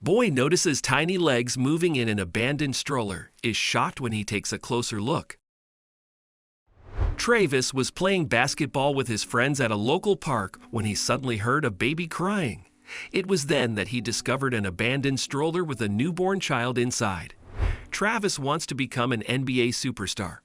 Boy notices tiny legs moving in an abandoned stroller, is shocked when he takes a closer look. Travis was playing basketball with his friends at a local park when he suddenly heard a baby crying. It was then that he discovered an abandoned stroller with a newborn child inside. Travis wants to become an NBA superstar.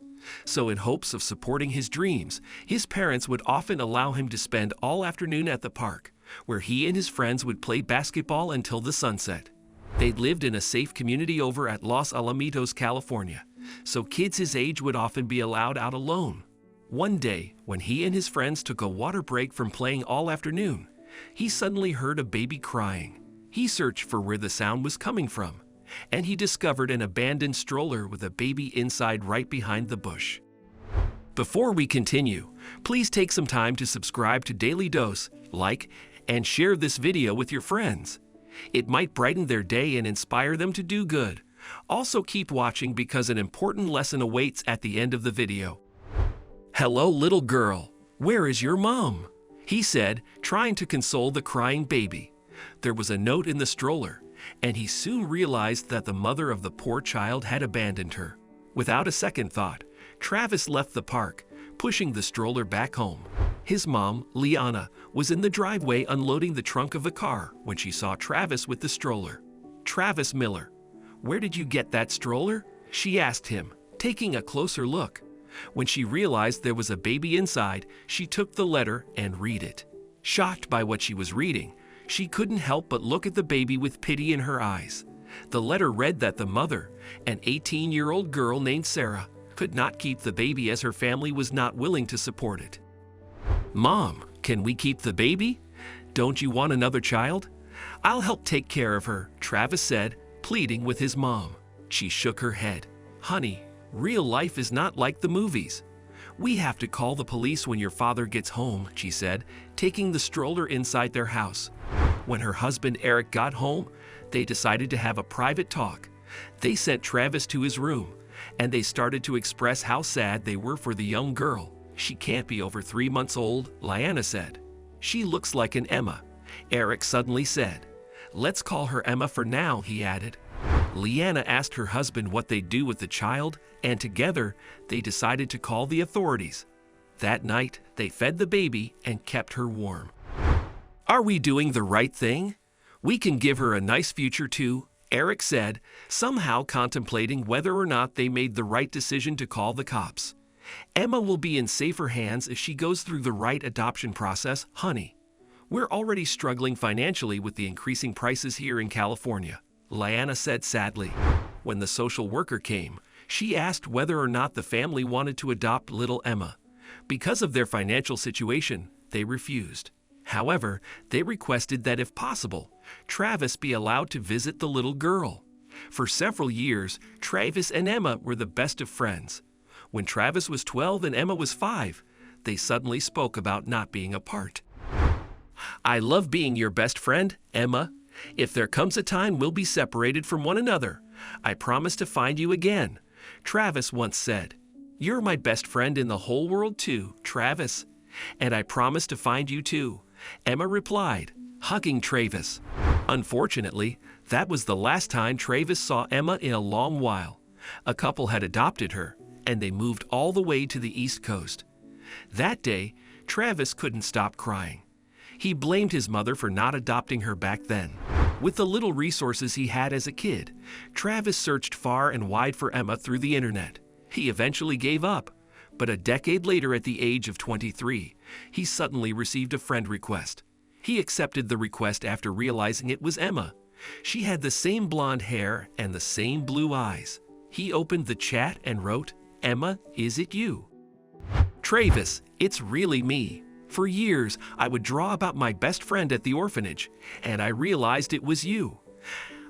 So in hopes of supporting his dreams, his parents would often allow him to spend all afternoon at the park, where he and his friends would play basketball until the sunset. They lived in a safe community over at Los Alamitos, California, so kids his age would often be allowed out alone. One day, when he and his friends took a water break from playing all afternoon, he suddenly heard a baby crying. He searched for where the sound was coming from, and he discovered an abandoned stroller with a baby inside right behind the bush. Before we continue, please take some time to subscribe to Dailydose, like, and share this video with your friends. It might brighten their day and inspire them to do good. Also keep watching because an important lesson awaits at the end of the video. "Hello, little girl. Where is your mom?" he said, trying to console the crying baby. There was a note in the stroller, and he soon realized that the mother of the poor child had abandoned her. Without a second thought, Travis left the park, pushing the stroller back home. His mom, Liana, was in the driveway unloading the trunk of the car when she saw Travis with the stroller. "Travis Miller, where did you get that stroller?" she asked him, taking a closer look. When she realized there was a baby inside, she took the letter and read it. Shocked by what she was reading, she couldn't help but look at the baby with pity in her eyes. The letter read that the mother, an 18-year-old girl named Sarah, could not keep the baby as her family was not willing to support it. "Mom, can we keep the baby? Don't you want another child?" "I'll help take care of her," Travis said, pleading with his mom. She shook her head. "Honey, real life is not like the movies. We have to call the police when your father gets home," she said, taking the stroller inside their house. When her husband Eric got home, they decided to have a private talk. They sent Travis to his room, and they started to express how sad they were for the young girl. "She can't be over 3 months old," Liana said. "She looks like an Emma," Eric suddenly said. "Let's call her Emma for now," he added. Liana asked her husband what they'd do with the child, and together they decided to call the authorities. That night, they fed the baby and kept her warm. "Are we doing the right thing? We can give her a nice future too," Eric said, somehow contemplating whether or not they made the right decision to call the cops. "Emma will be in safer hands if she goes through the right adoption process, honey. We're already struggling financially with the increasing prices here in California," Liana said sadly. When the social worker came, she asked whether or not the family wanted to adopt little Emma. Because of their financial situation, they refused. However, they requested that if possible, Travis be allowed to visit the little girl. For several years, Travis and Emma were the best of friends. When Travis was 12 and Emma was 5, they suddenly spoke about not being apart. "I love being your best friend, Emma. If there comes a time we'll be separated from one another, I promise to find you again," Travis once said. "You're my best friend in the whole world too, Travis. And I promise to find you too," Emma replied, hugging Travis. Unfortunately, that was the last time Travis saw Emma in a long while. A couple had adopted her, and they moved all the way to the East Coast. That day, Travis couldn't stop crying. He blamed his mother for not adopting her back then. With the little resources he had as a kid, Travis searched far and wide for Emma through the internet. He eventually gave up, but a decade later at the age of 23, he suddenly received a friend request. He accepted the request after realizing it was Emma. She had the same blonde hair and the same blue eyes. He opened the chat and wrote, "Emma, is it you?" "Travis, it's really me. For years, I would draw about my best friend at the orphanage, and I realized it was you.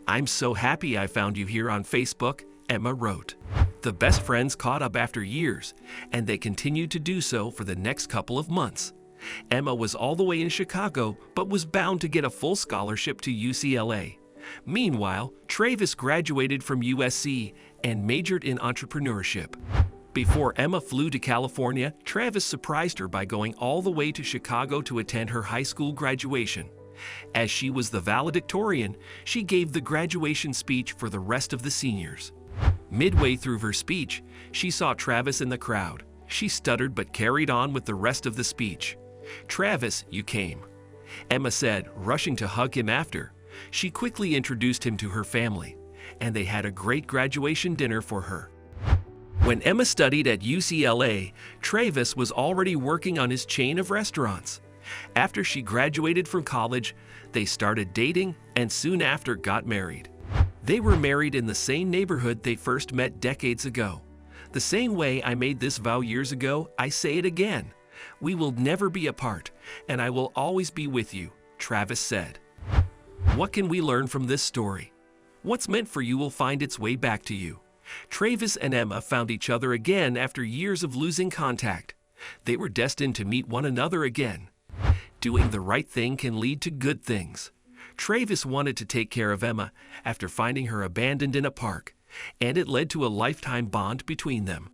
I'm so happy I found you here on Facebook," Emma wrote. The best friends caught up after years, and they continued to do so for the next couple of months. Emma was all the way in Chicago, but was bound to get a full scholarship to UCLA. Meanwhile, Travis graduated from USC and majored in entrepreneurship. Before Emma flew to California, Travis surprised her by going all the way to Chicago to attend her high school graduation. As she was the valedictorian, she gave the graduation speech for the rest of the seniors. Midway through her speech, she saw Travis in the crowd. She stuttered but carried on with the rest of the speech. "Travis, you came," Emma said, rushing to hug him after. She quickly introduced him to her family, and they had a great graduation dinner for her. When Emma studied at UCLA, Travis was already working on his chain of restaurants. After she graduated from college, they started dating and soon after got married. They were married in the same neighborhood they first met decades ago. "The same way I made this vow years ago, I say it again. We will never be apart, and I will always be with you," Travis said. What can we learn from this story? What's meant for you will find its way back to you. Travis and Emma found each other again after years of losing contact. They were destined to meet one another again. Doing the right thing can lead to good things. Travis wanted to take care of Emma after finding her abandoned in a park, and it led to a lifetime bond between them.